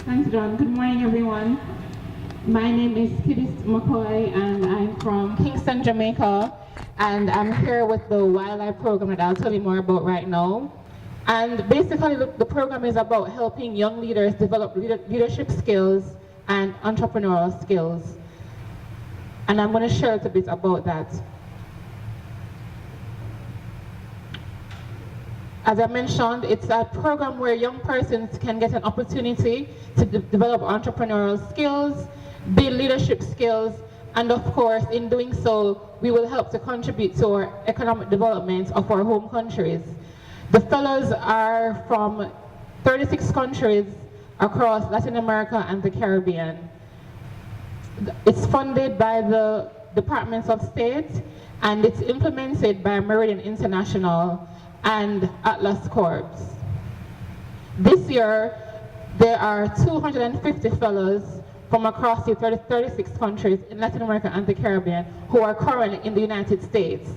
Thanks, John. Good morning, everyone. My name is Kiddist McCoy, and I'm from Kingston, Jamaica. And I'm here with the YLAI program that I'll tell you more about right now. And basically, the program is about helping young leaders develop leadership skills and entrepreneurial skills. And I'm going to share a little bit about that. As I mentioned, it's a program where young persons can get an opportunity to develop entrepreneurial skills, build leadership skills, and of course, in doing so, we will help to contribute to our economic development of our home countries. The fellows are from 36 countries across Latin America and the Caribbean. It's funded by the Departments of State, and it's implemented by Meridian International and Atlas Corps. This year, there are 250 fellows from across the 36 countries in Latin America and the Caribbean who are currently in the United States.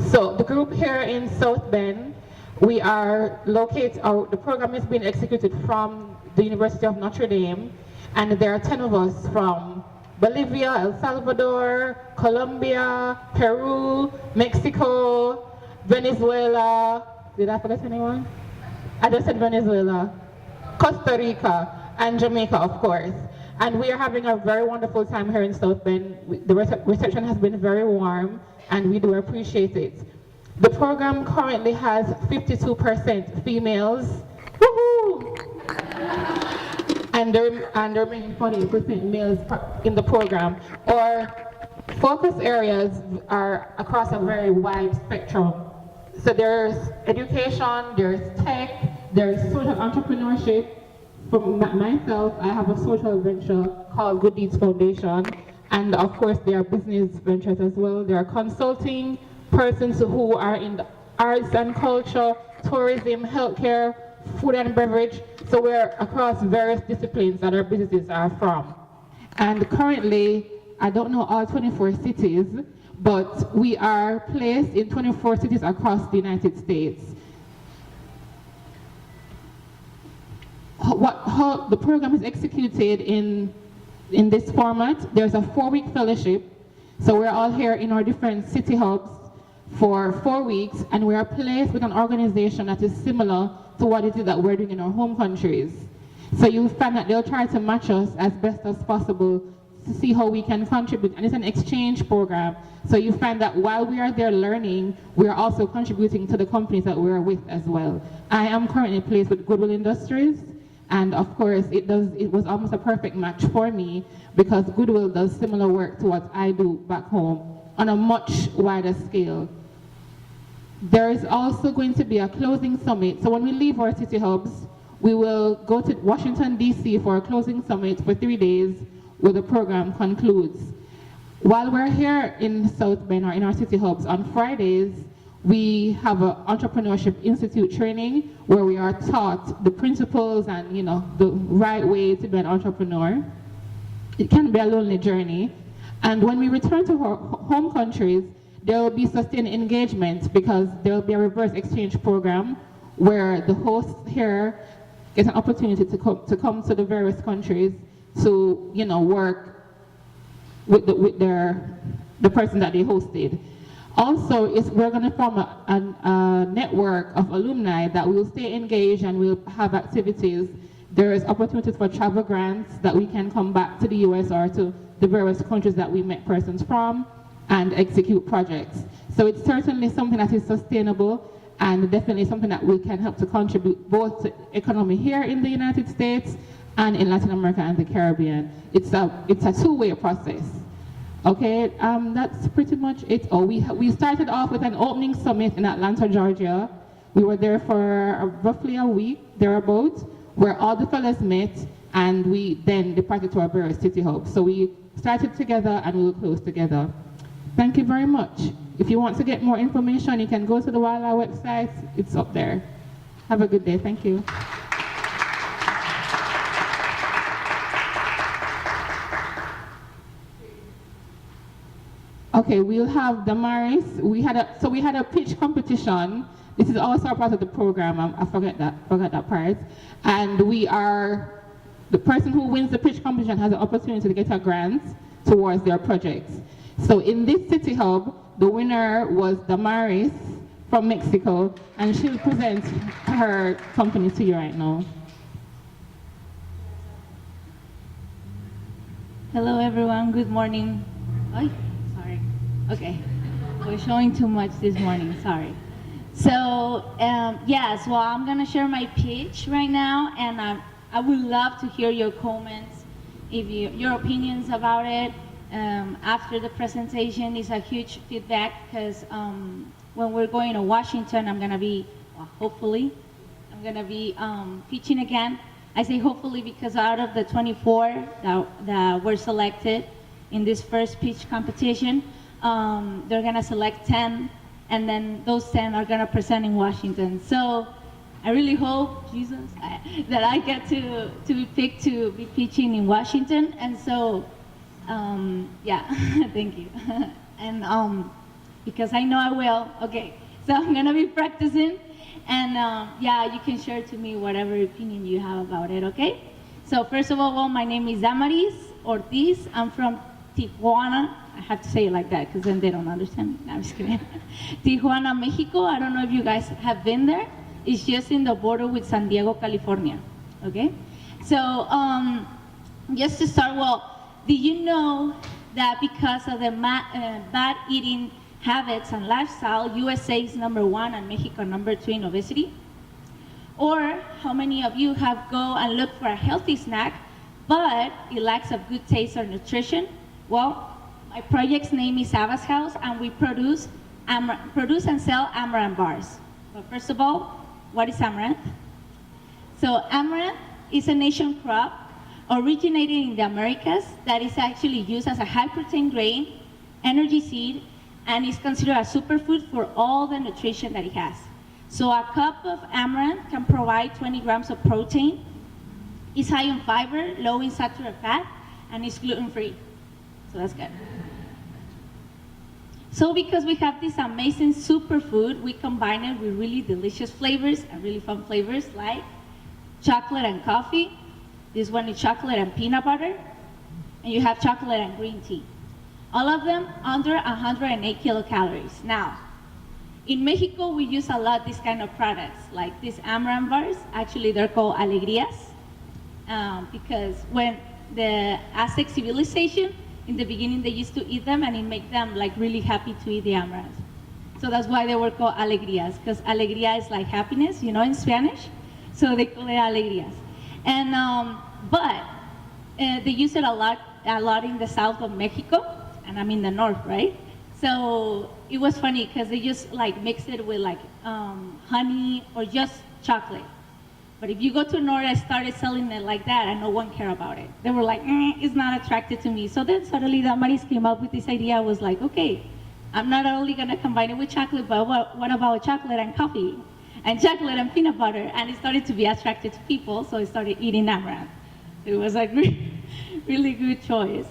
So the group here in South Bend, we are located, the program is being executed from the University of Notre Dame, and there are 10 of us from Bolivia, El Salvador, Colombia, Peru, Mexico, Venezuela, did I forget anyone? I just said Venezuela, Costa Rica, and Jamaica, of course. And we are having a very wonderful time here in South Bend. The reception has been very warm, and we do appreciate it. The program currently has 52% females, woohoo! and the remaining 48% males in the program. Our focus areas are across a very wide spectrum. So there's education, there's tech, there's social entrepreneurship. For myself, I have a social venture called Good Deeds Foundation, and of course there are business ventures as well. There are consulting persons who are in the arts and culture, tourism, healthcare, food and beverage. So we're across various disciplines that our businesses are from. And currently, I don't know all 24 cities, but we are placed in 24 cities across the United States. How the program is executed in this format, there's a 4-week fellowship. So we're all here in our different city hubs for 4 weeks, and we are placed with an organization that is similar to what it is that we're doing in our home countries. So you'll find that they'll try to match us as best as possible to see how we can contribute, and it's an exchange program. So you find that while we are there learning, we are also contributing to the companies that we're with as well. I am currently placed with Goodwill Industries, and of course it was almost a perfect match for me because Goodwill does similar work to what I do back home on a much wider scale. There is also going to be a closing summit. So when we leave our city hubs, we will go to Washington, D.C. for a closing summit for 3 days where the program concludes. While we're here in South Bend or in our city hubs, on Fridays, we have an Entrepreneurship Institute training where we are taught the principles and the right way to be an entrepreneur. It can be a lonely journey. And when we return to our home countries, there will be sustained engagement because there will be a reverse exchange program where the hosts here get an opportunity to come to the various countries to work with the person that they hosted. Also, we're going to form a network of alumni that will stay engaged and we'll have activities. There is opportunities for travel grants that we can come back to the US or to the various countries that we met persons from and execute projects. So it's certainly something that is sustainable and definitely something that we can help to contribute both to economy here in the United States and in Latin America and the Caribbean. It's a two-way process. Okay, that's pretty much it. We started off with an opening summit in Atlanta, Georgia. We were there for roughly a week, thereabouts, where all the fellows met, and we then departed to our various city hubs. So we started together and we will close together. Thank you very much. If you want to get more information, you can go to the YLAI website. It's up there. Have a good day. Thank you. Okay, we'll have Damaris. We had a pitch competition. This is also a part of the program. I forgot that part. And the person who wins the pitch competition has the opportunity to get a grant towards their projects. So in this city hub, the winner was Damaris from Mexico, and she'll present her company to you right now. Hello everyone, good morning. Oh, sorry. Okay, we're showing too much this morning, sorry. So, yes, well, I'm gonna share my pitch right now, and I would love to hear your comments, your opinions about it. After the presentation is a huge feedback, because when we're going to Washington, I'm gonna be, well, hopefully, I'm gonna be pitching again. I say hopefully because out of the 24 that were selected in this first pitch competition, they're gonna select 10, and then those 10 are gonna present in Washington. So I really hope, Jesus, that I get to be picked to be pitching in Washington. And so, yeah, thank you. And because I know I will, okay. So I'm gonna be practicing. And yeah, you can share to me whatever opinion you have about it, okay? So first of all, my name is Damaris Ortiz. I'm from Tijuana. I have to say it like that because then they don't understand. No, I'm just kidding. Tijuana, Mexico. I don't know if you guys have been there. It's just in the border with San Diego, California, okay? So just to start, well, do you know that because of the bad eating habits and lifestyle, USA is #1 and Mexico #2 in obesity? Or how many of you have go and look for a healthy snack, but it lacks of good taste or nutrition? Well, my project's name is Abba's House, and we produce and sell amaranth bars. But first of all, what is amaranth? So amaranth is a nation crop originated in the Americas that is actually used as a high protein grain, energy seed, and is considered a superfood for all the nutrition that it has. So a cup of amaranth can provide 20 grams of protein. It's high in fiber, low in saturated fat, and it's gluten-free. So that's good. So because we have this amazing superfood, we combine it with really delicious flavors and really fun flavors like chocolate and coffee. This one is chocolate and peanut butter. And you have chocolate and green tea. All of them under 108 kilocalories. Now, in Mexico, we use a lot these kind of products, like these amaranth bars. Actually, they're called alegrías, because when the Aztec civilization, in the beginning, they used to eat them, and it made them like really happy to eat the amaranth. So that's why they were called alegrías, because alegría is like happiness, you know, in Spanish. So they call it alegrías. And but they use it a lot in the south of Mexico. And I'm in the north, right? So it was funny because they just like mixed it with like honey or just chocolate. But if you go to north, I started selling it like that, and no one cared about it. They were like, it's not attracted to me. So then suddenly Damaris came up with this idea. I was like, okay, I'm not only gonna combine it with chocolate, but what about chocolate and coffee? And chocolate and peanut butter? And it started to be attracted to people, so I started eating amaranth. It was like really good choice.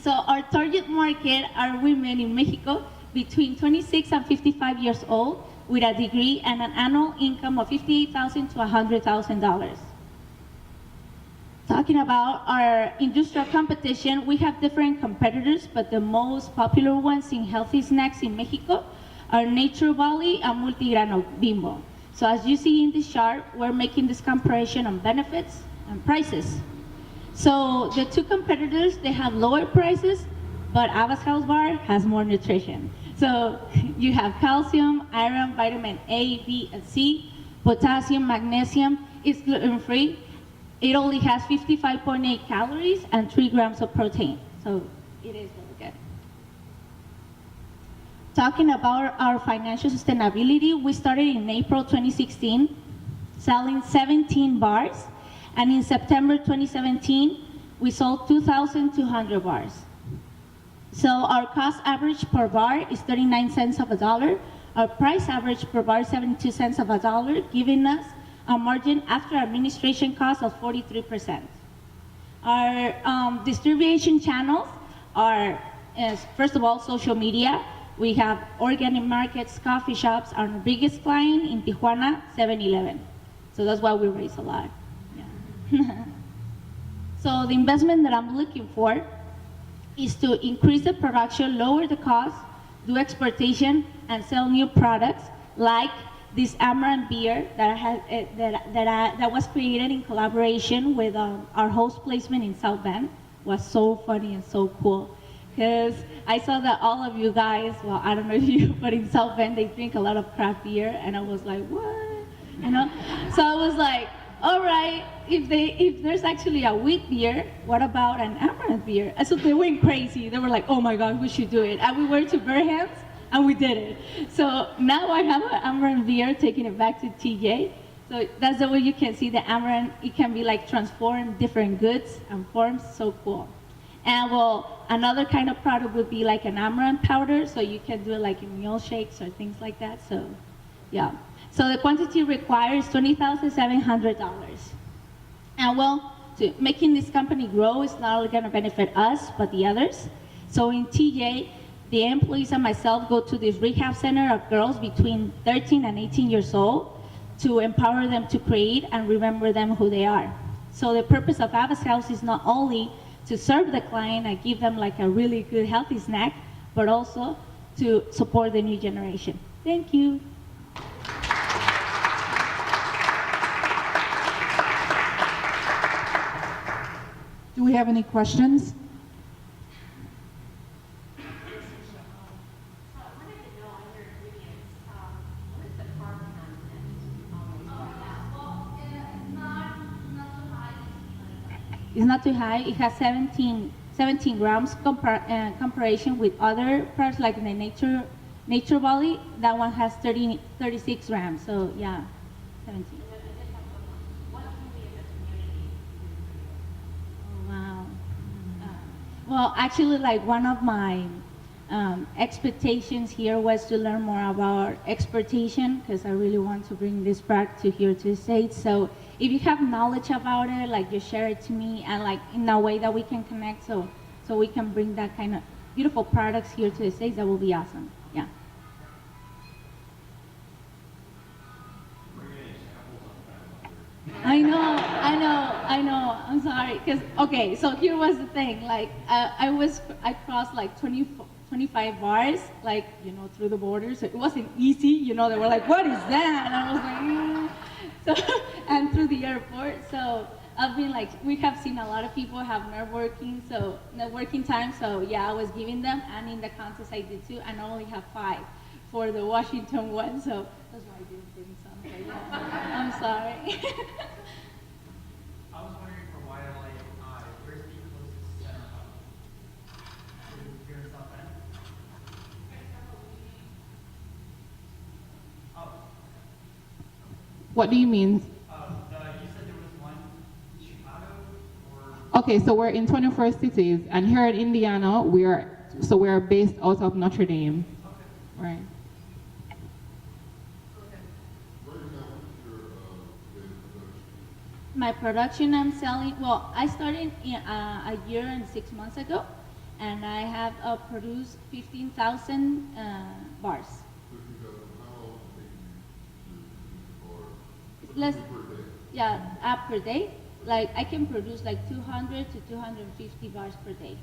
So our target market are women in Mexico between 26 and 55 years old with a degree and an annual income of $58,000 to $100,000. Talking about our industrial competition, we have different competitors, but the most popular ones in healthy snacks in Mexico are Nature Valley and Multigrano Bimbo. So as you see in this chart, we're making this comparison on benefits and prices. So the two competitors, they have lower prices, but Abba's House Bar has more nutrition. So you have calcium, iron, vitamin A, B, and C, potassium, magnesium. It's gluten-free. It only has 55.8 calories and 3 grams of protein. So it is really good. Talking about our financial sustainability, we started in April 2016, selling 17 bars. And in September 2017, we sold 2,200 bars. So our cost average per bar is 39 cents of a dollar. Our price average per bar is 72 cents of a dollar, giving us a margin after administration cost of 43%. Our distribution channels are, first of all, social media. We have organic markets, coffee shops. Our biggest client in Tijuana, 7-Eleven. So that's why we raise a lot. Yeah. So the investment that I'm looking for is to increase the production, lower the cost, do exportation, and sell new products like this amaranth beer that was created in collaboration with our host placement in South Bend. Was so funny and so cool. Because I saw that all of you guys, well, I don't know you, but in South Bend, they drink a lot of craft beer, and I was like, what? You know? So I was like, all right, if there's actually a wheat beer, what about an amaranth beer? And so they went crazy. They were like, oh my God, we should do it. And we went to bare hands, and we did it. So now I have an amaranth beer, taking it back to TJ. So that's the way you can see the amaranth. It can be like transformed different goods and forms, so cool. And well, another kind of product would be like an amaranth powder, so you can do it like in meal shakes or things like that, so yeah. So the quantity required is $20,700. And well, making this company grow is not only gonna benefit us, but the others. So in TJ, the employees and myself go to this rehab center of girls between 13 and 18 years old to empower them to create and remember them who they are. So the purpose of Abba's House is not only to serve the client and give them like a really good healthy snack, but also to support the new generation. Thank you. Do we have any questions? It's not too high. It has 17 grams comparison with other products like the Nature Valley. That one has 36 grams. So yeah, 17. Oh, wow. Well, actually, like one of my expectations here was to learn more about exportation, because I really want to bring this product here to the States. So if you have knowledge about it, like just share it to me, and like in a way that we can connect, so we can bring that kind of beautiful products here to the States. That will be awesome. Yeah. I know. I'm sorry. Because okay, so here was the thing. Like I crossed like 25 bars, like through the border. So it wasn't easy. They were like, "What is that?" And I was like, So and through the airport. So I've been like, we have seen a lot of people have networking time. So yeah, I was giving them, and in the contest I did too, and I only have 5 for the Washington one. So that's why I didn't bring some. But yeah, I'm sorry. I was wondering for YLAI, where's the closest center hub? Here in South Bend? Oh. What do you mean? You said there was one in Chicago, or? Okay, so we're in 21st cities, and here in Indiana, we're based out of Notre Dame. Okay. Right. My production, I'm selling, well, I started a year and 6 months ago, and I have produced 15,000 bars. Less, yeah, per day. Like I can produce like 200 to 250 bars per day.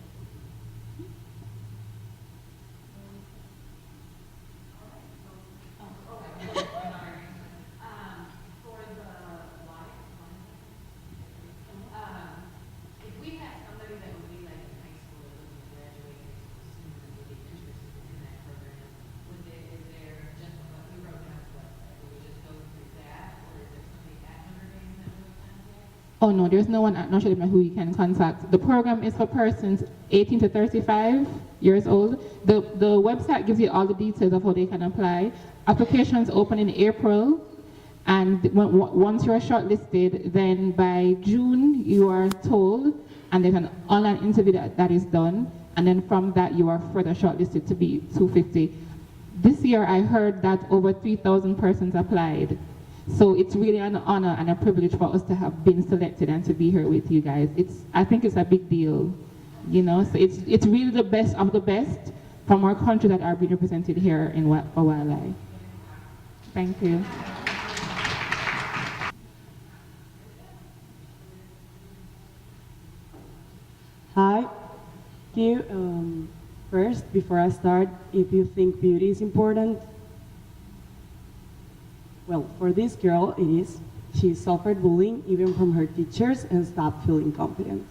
Oh no, there's no one at Notre Dame who you can contact. The program is for persons 18 to 35 years old. The website gives you all the details of how they can apply. Applications open in April, and once you're shortlisted, then by June you are told, and there's an online interview that is done, and then from that you are further shortlisted to be 250. This year I heard that over 3,000 persons applied. So it's really an honor and a privilege for us to have been selected and to be here with you guys. I think it's a big deal, So it's really the best of the best from our country that are being represented here in YLAI. Thank you. Hi. Can you, first, before I start, if you think beauty is important? Well, for this girl, it is. She suffered bullying even from her teachers and stopped feeling confident.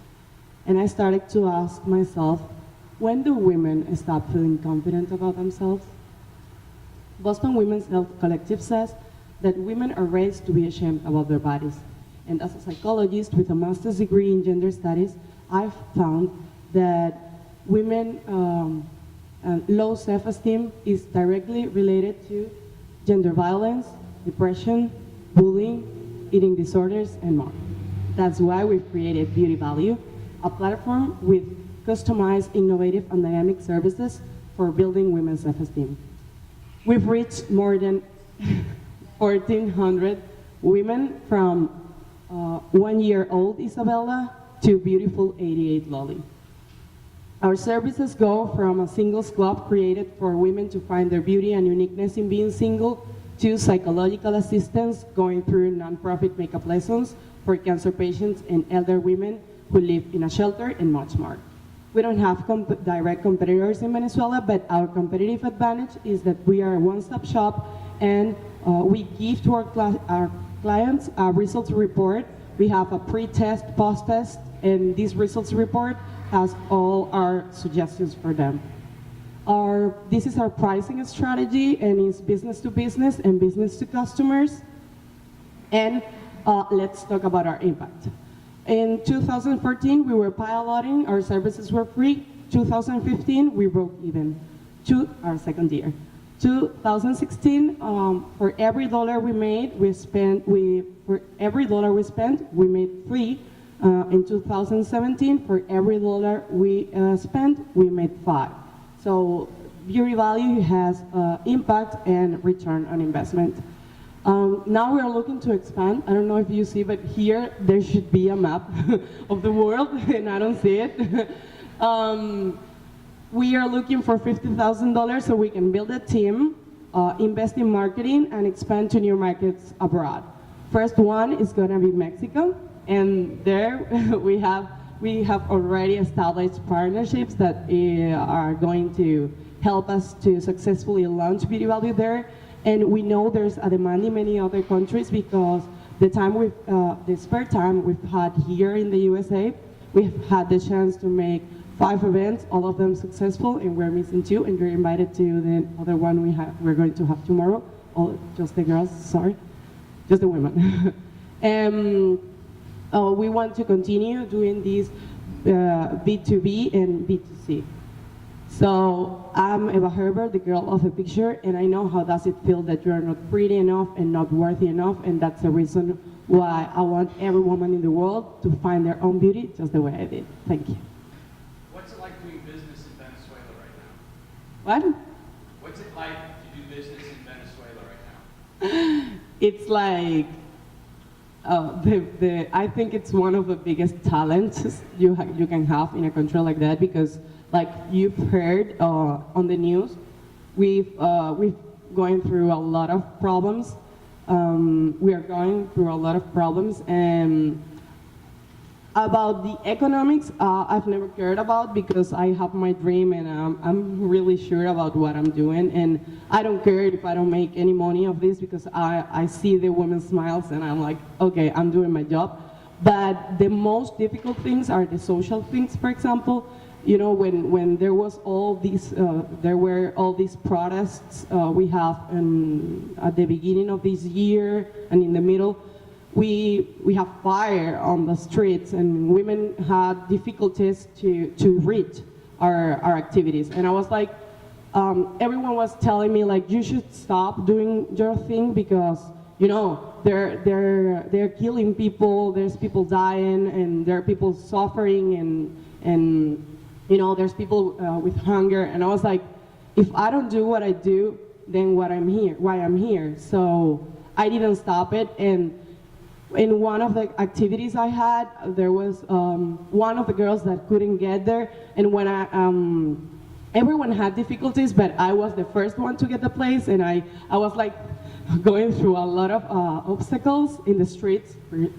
And I started to ask myself, when do women stop feeling confident about themselves? Boston Women's Health Collective says that women are raised to be ashamed about their bodies. And as a psychologist with a master's degree in gender studies, I've found that women low self-esteem is directly related to gender violence, depression, bullying, eating disorders, and more. That's why we've created Beauty Value, a platform with customized, innovative, and dynamic services for building women's self-esteem. We've reached more than 1,400 women from 1-year-old Isabella to beautiful 88 Lolly. Our services go from a singles club created for women to find their beauty and uniqueness in being single to psychological assistance going through nonprofit makeup lessons for cancer patients and elder women who live in a shelter and much more. We don't have direct competitors in Venezuela, but our competitive advantage is that we are a one-stop shop and we give to our clients a results report. We have a pre-test, post-test, and this results report has all our suggestions for them. This is our pricing strategy, and it's business to business and business to customers. And let's talk about our impact. In 2014, we were piloting, our services were free. 2015, we broke even, our second year. 2016, for every dollar we made, for every dollar we spent, we made 3. In 2017, for every dollar we spent, we made 5. So Beauty Value has impact and return on investment. Now we are looking to expand. I don't know if you see, but here there should be a map of the world, and I don't see it. We are looking for $50,000 so we can build a team, invest in marketing, and expand to new markets abroad. First one is going to be Mexico, and there we have already established partnerships that are going to help us to successfully launch Beauty Value there. And we know there's a demand in many other countries because the spare time we've had here in the USA, we've had the chance to make 5 events, all of them successful, and we're missing 2, and you're invited to the other one we're going to have tomorrow. Just the girls, sorry, just the women. We want to continue doing these B2B and B2C. So I'm Eva Herbert, the girl of the picture, and I know how does it feel that you're not pretty enough and not worthy enough, and that's the reason why I want every woman in the world to find their own beauty just the way I did. Thank you. What's it like doing business in Venezuela right now? What? What's it like to do business in Venezuela right now? It's like, I think it's one of the biggest talents you can have in a country like that, because like you've heard on the news, we've going through a lot of problems. We are going through a lot of problems, and about the economics, I've never cared about because I have my dream and I'm really sure about what I'm doing, and I don't care if I don't make any money of this because I see the women's smiles and I'm like, okay, I'm doing my job. But the most difficult things are the social things. For example, you know, when there was all these, there were all these protests we have at the beginning of this year and in the middle, we have fire on the streets and women had difficulties to reach our activities. And I was like, everyone was telling me like, you should stop doing your thing because, you know, they're killing people, there's people dying and there are people suffering and you know, there's people with hunger, and I was like, if I don't do what I do, then why I'm here? So I didn't stop it, and in one of the activities I had, there was one of the girls that couldn't get there, and when everyone had difficulties, but I was the first one to get the place, and I was like going through a lot of obstacles in the streets,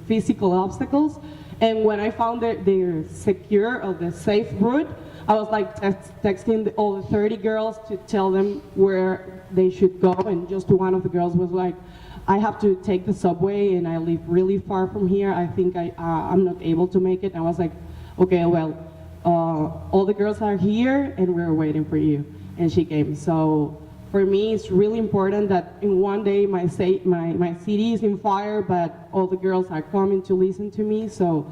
physical obstacles, And when I found that they're secure or the safe route, I was like texting all the 30 girls to tell them where they should go, and just one of the girls was like, I have to take the subway and I live really far from here. I think I'm not able to make it. And I was like, okay, well, all the girls are here and we're waiting for you. And she came. So for me, it's really important that in one day my city is in fire, but all the girls are coming to listen to me. So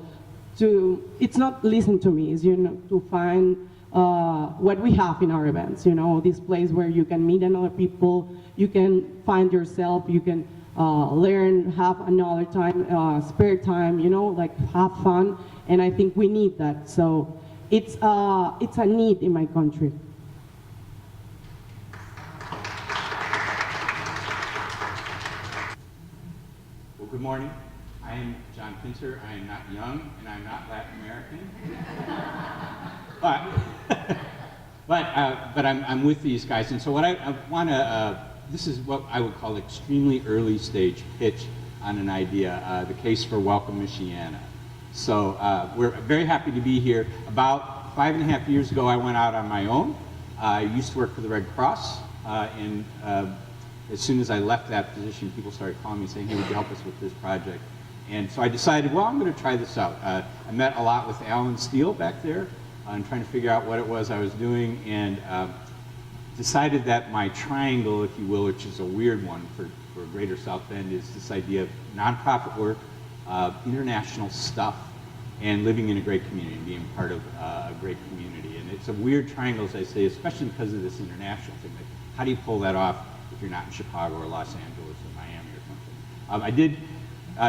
it's not listen to me, it's to find what we have in our events, this place where you can meet another people, you can find yourself, you can learn, have another time, spare time, like have fun, and I think we need that. So it's a need in my country. Well, good morning. I am John Pinter. I am not young, and I'm not Latin American. but I'm with these guys, and so what I want to, this is what I would call extremely early stage pitch on an idea, the case for Welcome Michiana. So we're very happy to be here. About 5.5 years ago, I went out on my own. I used to work for the Red Cross, and as soon as I left that position, people started calling me saying, hey, would you help us with this project? And so I decided, well, I'm going to try this out. I met a lot with Alan Steele back there and trying to figure out what it was I was doing, and decided that my triangle, if you will, which is a weird one for Greater South Bend, is this idea of nonprofit work, international stuff, and living in a great community, being part of a great community. And it's a weird triangle, as I say, especially because of this international thing. Like, how do you pull that off if you're not in Chicago or Los Angeles or Miami or something? I did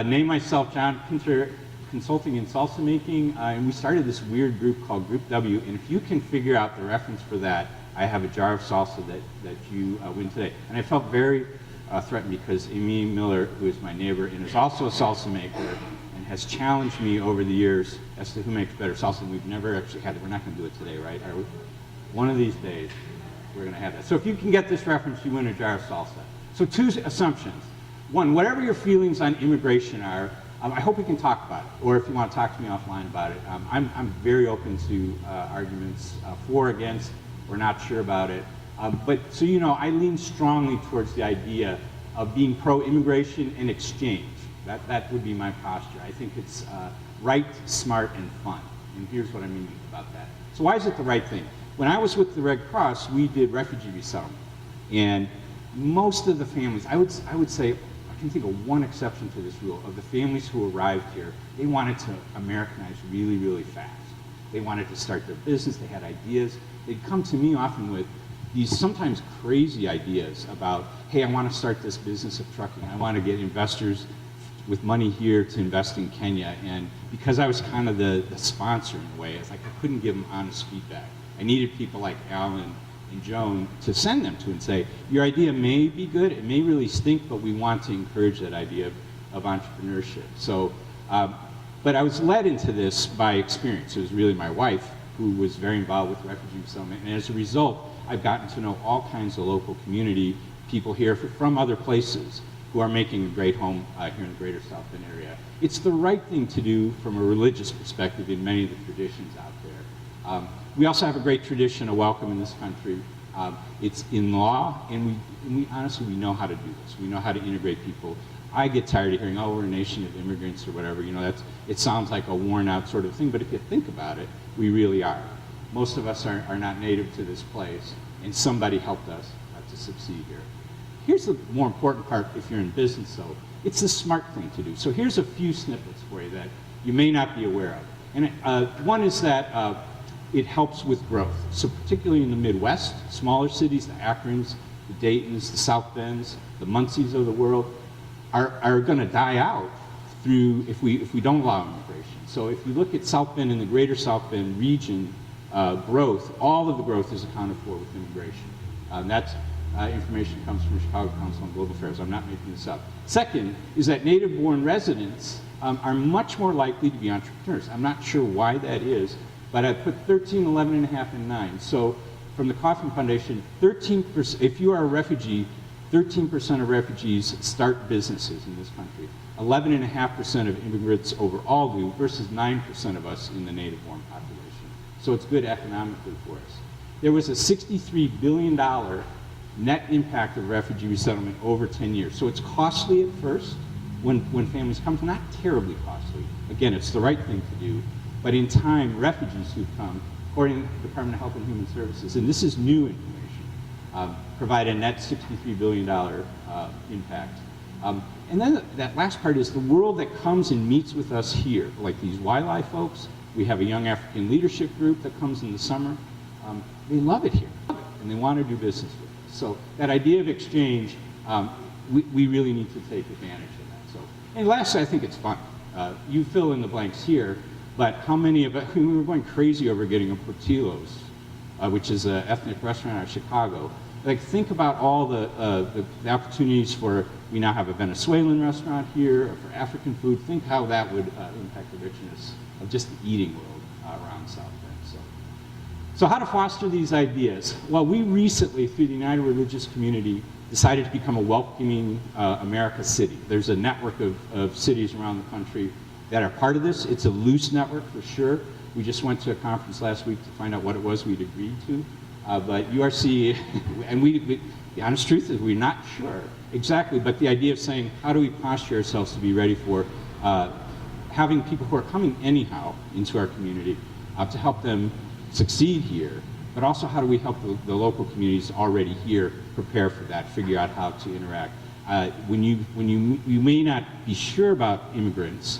name myself John Pinter Consulting in Salsa Making, and we started this weird group called Group W, and if you can figure out the reference for that, I have a jar of salsa that you win today. And I felt very threatened because Amy Miller, who is my neighbor and is also a salsa maker, and has challenged me over the years as to who makes better salsa. And we've never actually had it. We're not going to do it today, right? Are we? One of these days, we're going to have that. So if you can get this reference, you win a jar of salsa. So 2 assumptions. One, whatever your feelings on immigration are, I hope we can talk about it, or if you want to talk to me offline about it. I'm very open to arguments for, against, or not sure about it. But so you know, I lean strongly towards the idea of being pro-immigration and exchange. That would be my posture. I think it's right, smart, and fun. And here's what I mean about that. So why is it the right thing? When I was with the Red Cross, we did refugee resettlement. And most of the families, I would say, I can think of one exception to this rule, of the families who arrived here, they wanted to Americanize really, really fast. They wanted to start their business, they had ideas. They'd come to me often with these sometimes crazy ideas about, hey, I want to start this business of trucking. I want to get investors with money here to invest in Kenya. And because I was kind of the sponsor in a way, it's like I couldn't give them honest feedback. I needed people like Alan and Joan to send them to and say, your idea may be good, it may really stink, but we want to encourage that idea of entrepreneurship. So, but I was led into this by experience. It was really my wife who was very involved with refugee resettlement, and as a result, I've gotten to know all kinds of local community people here from other places who are making a great home here in the Greater South Bend area. It's the right thing to do from a religious perspective in many of the traditions out there. We also have a great tradition of welcome in this country. It's in law, and we honestly, we know how to do this. We know how to integrate people. I get tired of hearing, oh, we're a nation of immigrants or whatever. You know, it sounds like a worn out sort of thing, but if you think about it, we really are. Most of us are not native to this place, and somebody helped us to succeed here. Here's the more important part if you're in business, though. It's the smart thing to do. So here's a few snippets for you that you may not be aware of. And one is that it helps with growth. So particularly in the Midwest, smaller cities, the Akrons, the Daytons, the South Bends, the Muncies of the world are going to die out through if we don't allow immigration. So if you look at South Bend and the Greater South Bend region growth, all of the growth is accounted for with immigration. That's information comes from the Chicago Council on Global Affairs. I'm not making this up. Second is that native-born residents are much more likely to be entrepreneurs. I'm not sure why that is, but I put 13, 11 and a half, and 9. So from the Kauffman Foundation, 13%, if you are a refugee, 13% of refugees start businesses in this country. 11.5% of immigrants overall do versus 9% of us in the native-born population. So it's good economically for us. There was a $63 billion net impact of refugee resettlement over 10 years. So it's costly at first when families come, not terribly costly. Again, it's the right thing to do. But in time, refugees who come, according to the Department of Health and Human Services, and this is new information, provide a net $63 billion impact. And then that last part is the world that comes and meets with us here, like these YLAI folks. We have a young African leadership group that comes in the summer. They love it here, and they want to do business with us. So that idea of exchange, we really need to take advantage of that. So, and lastly, I think it's fun. You fill in the blanks here, but how many of us, we were going crazy over getting a Portillo's, which is an ethnic restaurant out of Chicago. Like, think about all the opportunities for, we now have a Venezuelan restaurant here, for African food. Think how that would impact the richness of just the eating world around South Bend. So how to foster these ideas? Well, we recently, through the United Religious Community, decided to become a welcoming America city. There's a network of cities around the country that are part of this. It's a loose network for sure. We just went to a conference last week to find out what it was we'd agreed to. But URC, and the honest truth is we're not sure exactly, but the idea of saying, how do we posture ourselves to be ready for having people who are coming anyhow into our community to help them succeed here, but also how do we help the local communities already here prepare for that, figure out how to interact. When you may not be sure about immigrants,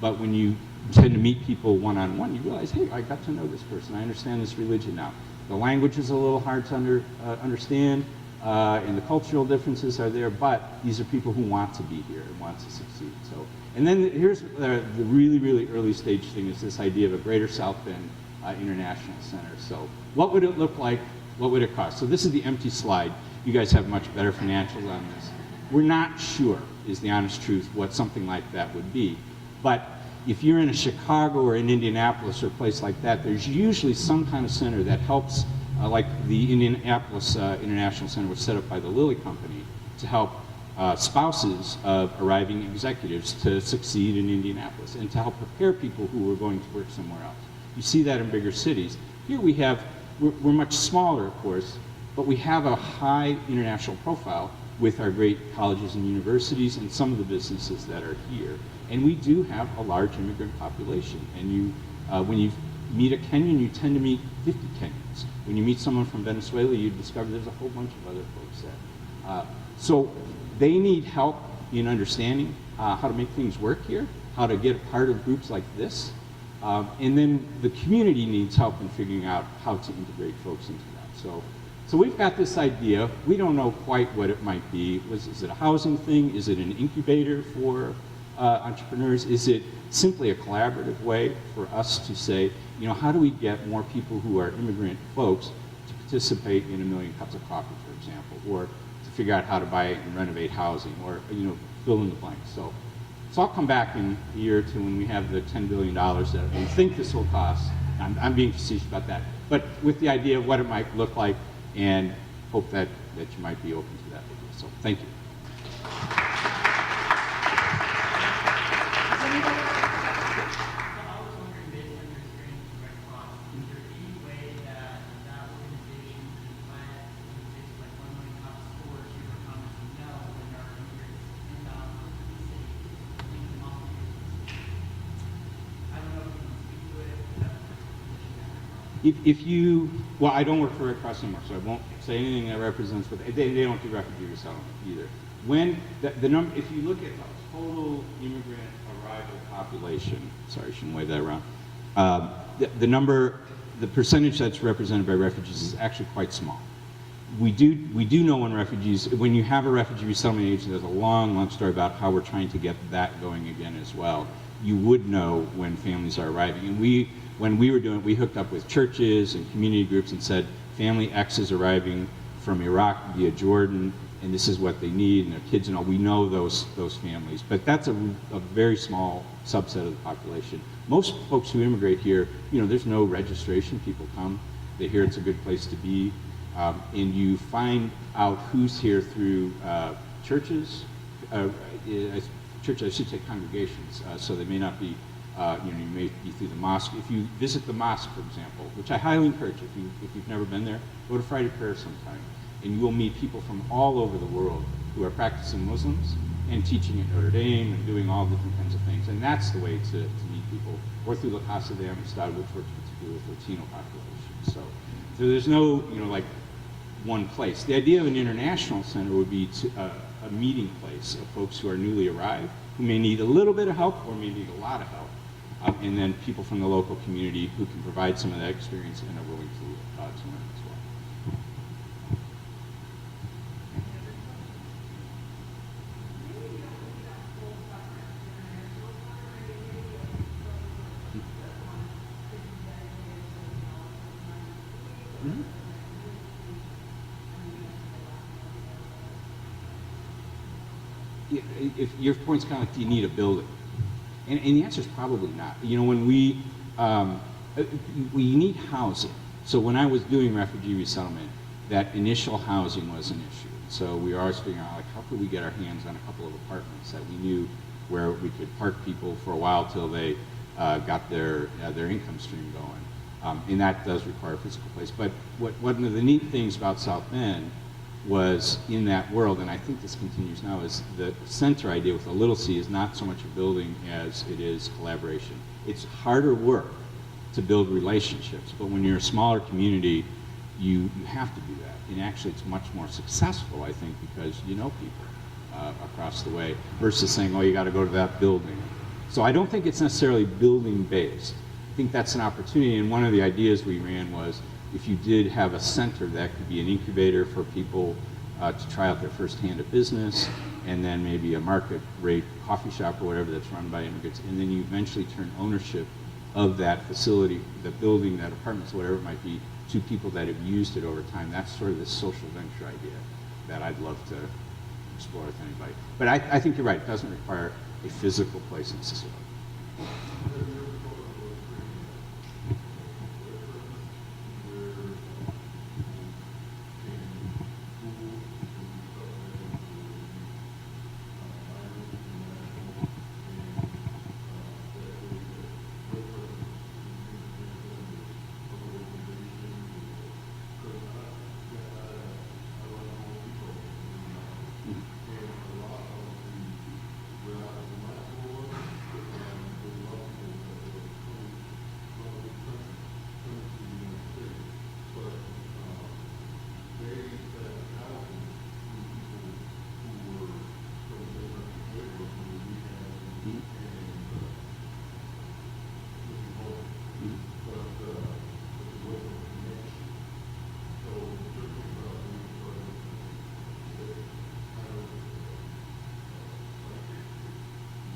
but when you tend to meet people one-on-one, you realize, hey, I got to know this person, I understand this religion now. The language is a little hard to understand, and the cultural differences are there, but these are people who want to be here and want to succeed. So, and then here's the really, really early stage thing is this idea of a Greater South Bend International Center. So what would it look like? What would it cost? So this is the empty slide. You guys have much better financials on this. We're not sure, is the honest truth, what something like that would be. But if you're in a Chicago or in Indianapolis or a place like that, there's usually some kind of center that helps, like the Indianapolis International Center was set up by the Lilly Company to help spouses of arriving executives to succeed in Indianapolis and to help prepare people who are going to work somewhere else. You see that in bigger cities. Here we have, we're much smaller, of course, but we have a high international profile with our great colleges and universities and some of the businesses that are here. And we do have a large immigrant population. And you, when you meet a Kenyan, you tend to meet 50 Kenyans. When you meet someone from Venezuela, you discover there's a whole bunch of other folks there. So they need help in understanding how to make things work here, how to get a part of groups like this. And then the community needs help in figuring out how to integrate folks into that. So we've got this idea. We don't know quite what it might be. Is it a housing thing? Is it an incubator for entrepreneurs? Is it simply a collaborative way for us to say, you know, how do we get more people who are immigrant folks to participate in 1 million cups of coffee, for example, or to figure out how to buy and renovate housing, or, you know, fill in the blanks. So I'll come back in a year or two when we have the $10 billion that we think this will cost. I'm being facetious about that. But with the idea of what it might look like, and hope that you might be open to that idea. So thank you. If you, well, I don't work for Red Cross anymore, so I won't say anything that represents what they don't do refugee resettlement either. When the number, if you look at the total immigrant arrival population, sorry, I shouldn't weigh that around. The number, the percentage that's represented by refugees is actually quite small. We do know when you have a refugee resettlement agency, there's a long story about how we're trying to get that going again as well. You would know when families are arriving, and when we were doing it, we hooked up with churches and community groups and said, family X is arriving from Iraq via Jordan, and this is what they need, and their kids and all. We know those families, but that's a very small subset of the population. Most folks who immigrate here, you know, there's no registration. People come, they hear it's a good place to be, and you find out who's here through churches, church, I should say congregations, so they may not be, you may be through the mosque. If you visit the mosque, for example, which I highly encourage, if you've never been there, go to Friday prayer sometime, and you will meet people from all over the world who are practicing Muslims and teaching at Notre Dame and doing all different kinds of things. And that's the way to meet people, or through La Casa de Amistad, which works particularly with Latino populations. So there's no, like one place. The idea of an international center would be a meeting place of folks who are newly arrived, who may need a little bit of help or may need a lot of help, and then people from the local community who can provide some of that experience and are willing to learn as well. If your point's kind of like, do you need a building? And the answer is probably not. When we need housing. So when I was doing refugee resettlement, that initial housing was an issue. So we were always figuring out, how could we get our hands on a couple of apartments that we knew where we could park people for a while till they got their income stream going. And that does require a physical place. But one of the neat things about South Bend was in that world, and I think this continues now, is the center idea with a little c is not so much a building as it is collaboration. It's harder work to build relationships, but when you're a smaller community, you have to do that. And actually it's much more successful, I think, because you know people across the way, versus saying, oh, you got to go to that building. So I don't think it's necessarily building based. I think that's an opportunity, and one of the ideas we ran was, if you did have a center that could be an incubator for people to try out their first hand of business, and then maybe a market rate coffee shop or whatever that's run by immigrants, and then you eventually turn ownership of that facility, that building, that apartments, whatever it might be, to people that have used it over time. That's sort of this social venture idea that I'd love to explore with anybody. But I think you're right, it doesn't require a physical place necessarily.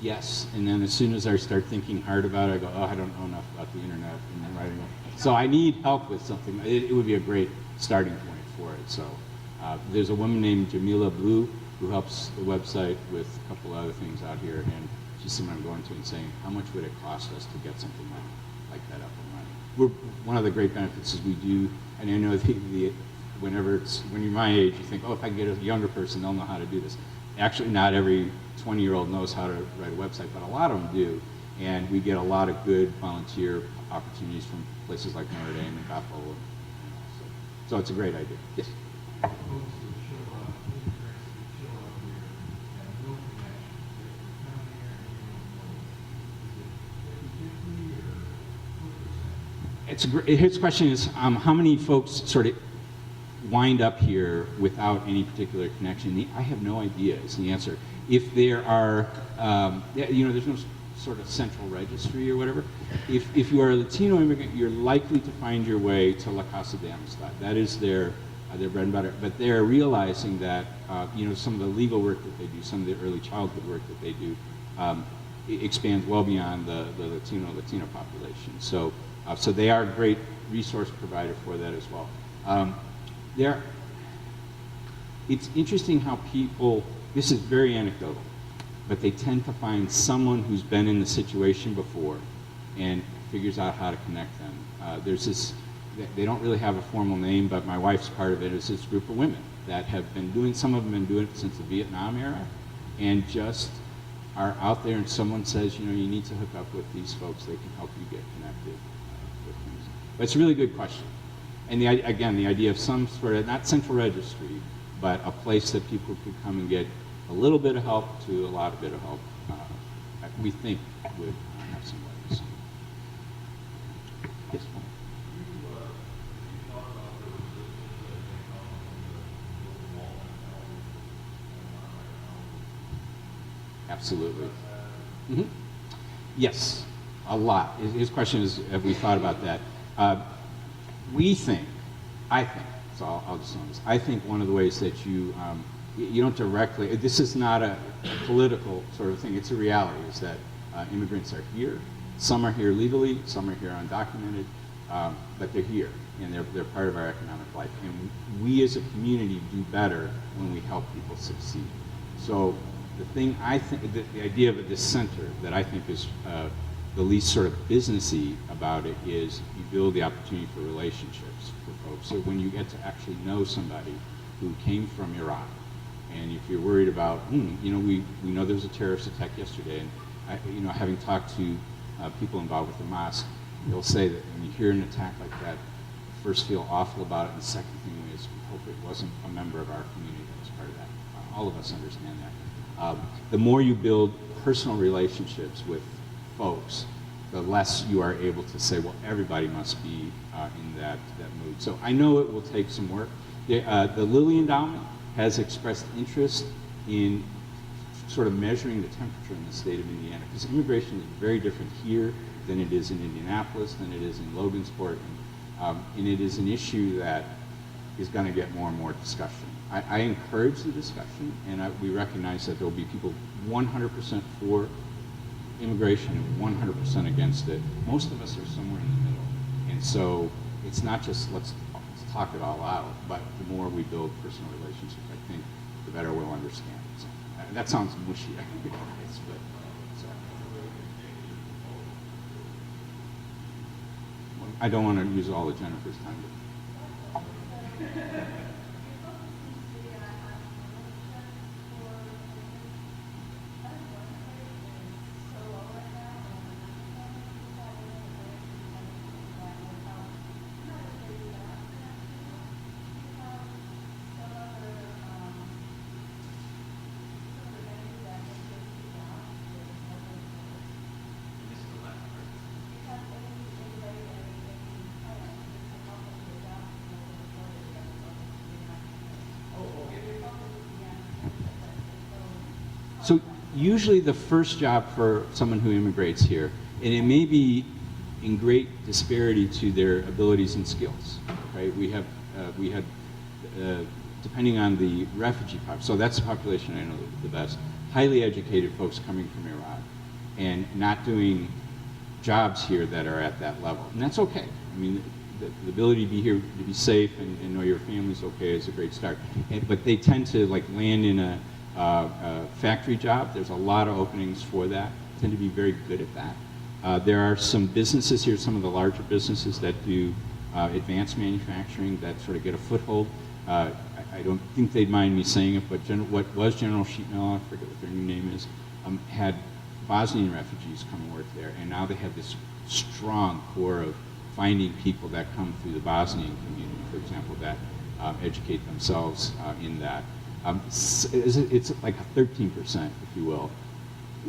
Yes, and then as soon as I start thinking hard about it, I go, oh, I don't know enough about the internet and writing it. So I need help with something. It would be a great starting point for it. So there's a woman named Jamila Blue who helps the website with a couple other things out here, and she's someone I'm going to and saying, how much would it cost us to get something like that up and running? One of the great benefits is we do, and I know when you're my age, you think, oh, if I can get a younger person, they'll know how to do this. Actually, not every 20-year-old knows how to write a website, but a lot of them do. And we get a lot of good volunteer opportunities from places like Notre Dame and Bethel. So it's a great idea. Yes? His question is, how many folks sort of wind up here without any particular connection? I have no idea is the answer. If there are, there's no sort of central registry or whatever. If you are a Latino immigrant, you're likely to find your way to La Casa de Amistad. That is their bread and butter. But they're realizing that, some of the legal work that they do, some of the early childhood work that they do, it expands well beyond the Latino population. So they are a great resource provider for that as well. It's interesting how people, this is very anecdotal, but they tend to find someone who's been in the situation before and figures out how to connect them. There's this, they don't really have a formal name, but my wife's part of it, is this group of women that have been doing, some of them have been doing it since the Vietnam era, and just are out there and someone says, you know, you need to hook up with these folks, they can help you get connected with things. But it's a really good question. And again, the idea of some sort of, not central registry, but a place that people could come and get a little bit of help to a lot of bit of help, we think would have some ways. Yes. Absolutely. Mm-hmm. Yes, a lot. His question is, have we thought about that? We think, I think, so I'll just say this. I think one of the ways that you don't directly, this is not a political sort of thing, it's a reality, is that immigrants are here. Some are here legally, some are here undocumented, but they're here, and they're part of our economic life. And we as a community do better when we help people succeed. So the thing I think, the idea of this center that I think is the least sort of businessy about it is you build the opportunity for relationships for folks. So when you get to actually know somebody who came from Iraq, and if you're worried about, you know, we know there was a terrorist attack yesterday, and you know, having talked to people involved with the mosque, they'll say that when you hear an attack like that, you first feel awful about it, and the second thing is we hope it wasn't a member of our community that was part of that. All of us understand that. The more you build personal relationships with folks, the less you are able to say, well, everybody must be in that mood. So I know it will take some work. The Lilly Endowment has expressed interest in sort of measuring the temperature in the state of Indiana, because immigration is very different here than it is in Indianapolis, than it is in Logansport, and it is an issue that is going to get more and more discussion. I encourage the discussion, and we recognize that there will be people 100% for immigration and 100% against it. Most of us are somewhere in the middle, and so it's not just let's talk it all out, but the more we build personal relationships, I think the better we'll understand it. So, that sounds mushy, but so. I don't want to use all of Jennifer's time. So usually the first job for someone who immigrates here, and it may be in great disparity to their abilities and skills, right? We had depending on the refugee population, so that's the population I know the best, highly educated folks coming from Iraq and not doing jobs here that are at that level. And that's okay. I mean, the ability to be here, to be safe and know your family's okay is a great start. But they tend to like land in a factory job. There's a lot of openings for that. Tend to be very good at that. There are some businesses here, some of the larger businesses that do advanced manufacturing that sort of get a foothold. I don't think they'd mind me saying it, but what was General Sheet Mill, I forget what their new name is, had Bosnian refugees come and work there, and now they have this strong core of finding people that come through the Bosnian community, for example, that educate themselves in that. It's like a 13%, if you will,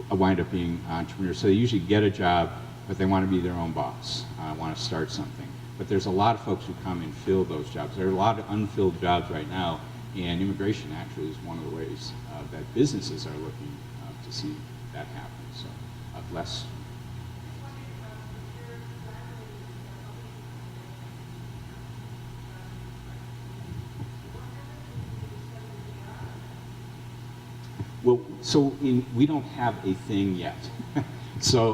wind up being entrepreneurs. So they usually get a job, but they want to be their own boss, want to start something. But there's a lot of folks who come and fill those jobs. There are a lot of unfilled jobs right now, and immigration actually is one of the ways that businesses are looking to see that happen. So less. Well, so we don't have a thing yet. So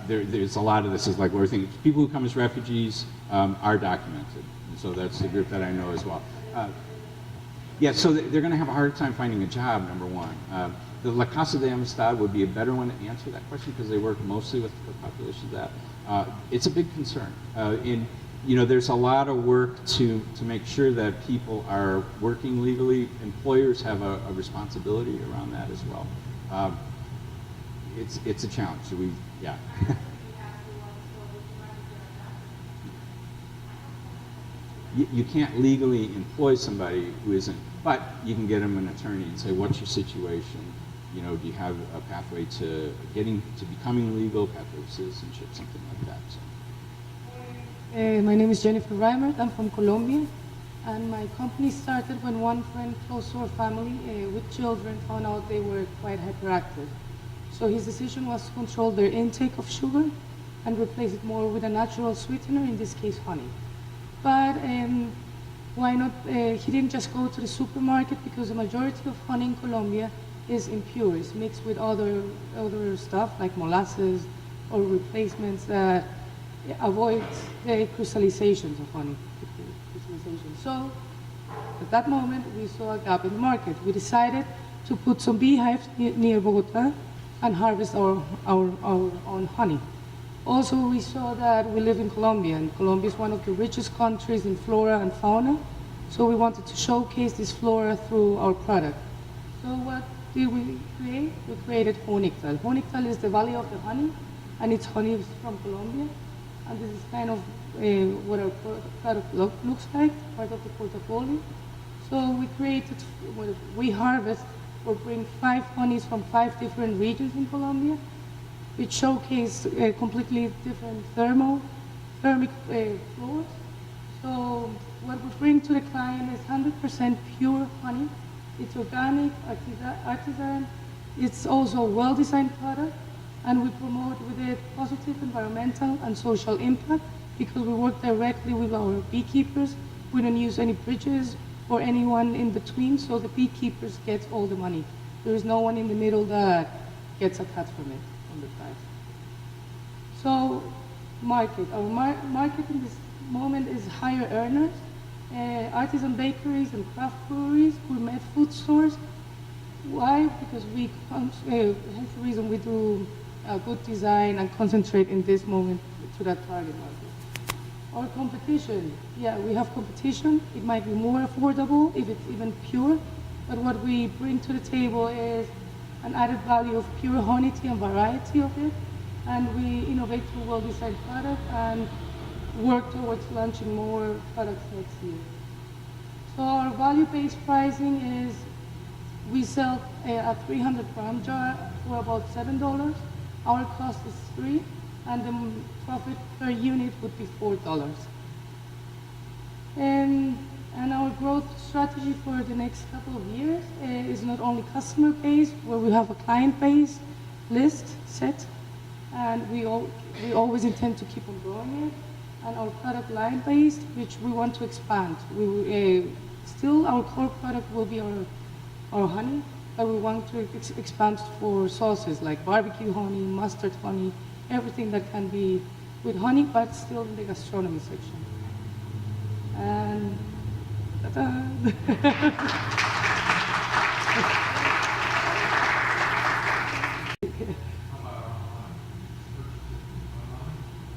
there's a lot of this is like we're thinking people who come as refugees are documented. And so that's the group that I know as well. Yeah, so they're going to have a hard time finding a job, number one. The La Casa de Amistad would be a better one to answer that question because they work mostly with the population of that. It's a big concern. You know, there's a lot of work to make sure that people are working legally. Employers have a responsibility around that as well. it's a challenge. So yeah. You can't legally employ somebody who isn't, but you can get them an attorney and say, what's your situation? You know, do you have a pathway to becoming legal, pathway to citizenship, something like that. So. My name is Jennifer Reimert. I'm from Colombia. And my company started when one friend close to our family with children found out they were quite hyperactive. So his decision was to control their intake of sugar and replace it more with a natural sweetener, in this case honey. But why not, he didn't just go to the supermarket, because the majority of honey in Colombia is impure. It's mixed with other stuff like molasses or replacements that avoid the crystallizations of honey. So at that moment we saw a gap in the market. We decided to put some beehives near Bogota and harvest our own honey. Also, we saw that we live in Colombia, and Colombia is one of the richest countries in flora and fauna, so we wanted to showcase this flora through our product. So what did we create? We created Honictal. Honictal is the valley of the honey, and it's honey from Colombia, and this is kind of what our product looks like, part of the portfolio. So we created, we harvest or bring 5 honeys from 5 different regions in Colombia, which showcase completely different thermic floors. So what we bring to the client is 100% pure honey. It's organic, artisan. It's also a well-designed product, and we promote with it positive environmental and social impact, because we work directly with our beekeepers. We don't use any bridges or anyone in between, so the beekeepers get all the money. There is no one in the middle that gets a cut from it on the price. So market. Our market in this moment is higher earners, artisan bakeries and craft breweries, gourmet food stores. Why? Because hence the reason we do good design and concentrate in this moment to that target market. Our competition, yeah, we have competition. It might be more affordable if it's even pure, but what we bring to the table is an added value of pure honey and variety of it, and we innovate through well-designed product and work towards launching more products next year. So our value-based pricing is, we sell a 300-gram jar for about $7. Our cost is $3, and the profit per unit would be $4. And our growth strategy for the next couple of years is not only customer base, where we have a client base list set, and we always intend to keep on growing it, and our product line base, which we want to expand. Still, our core product will be our honey, but we want to expand for sauces like barbecue honey, mustard honey, everything that can be with honey, but still in the gastronomy section. And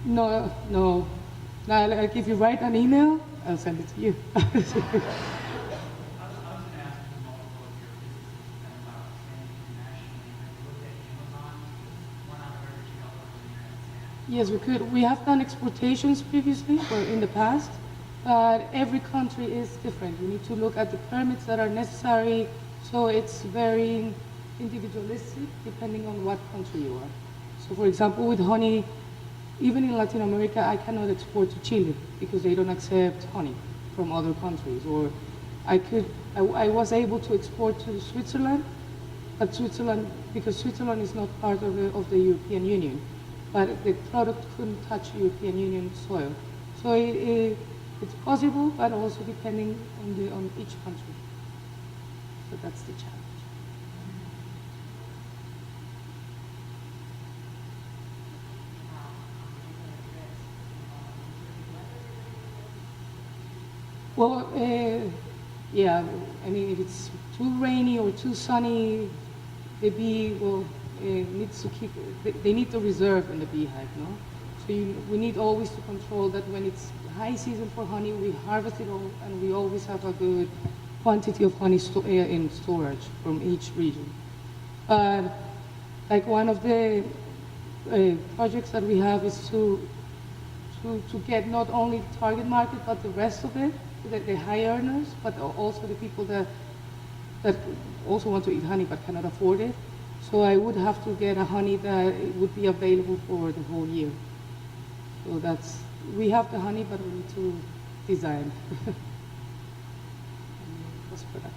no. Now, like, if you write an email, I'll send it to you. Yes, we could. We have done exportations previously, or in the past, but every country is different. We need to look at the permits that are necessary, so it's very individualistic depending on what country you are. So for example, with honey, even in Latin America, I cannot export to Chile because they don't accept honey from other countries. Or I was able to export to Switzerland, but because Switzerland is not part of the European Union, but the product couldn't touch European Union soil. So it's possible, but also depending on each country. So that's the challenge. Well, yeah, I mean, if it's too rainy or too sunny, the bee needs to they need to reserve in the beehive, no? So we need always to control that when it's high season for honey, we harvest it all, and we always have a good quantity of honey in storage from each region. But Like one of the projects that we have is to get not only target market, but the rest of it, the high earners, but also the people that also want to eat honey but cannot afford it. So I would have to get a honey that would be available for the whole year. So we have the honey, but we need to design. That's for that.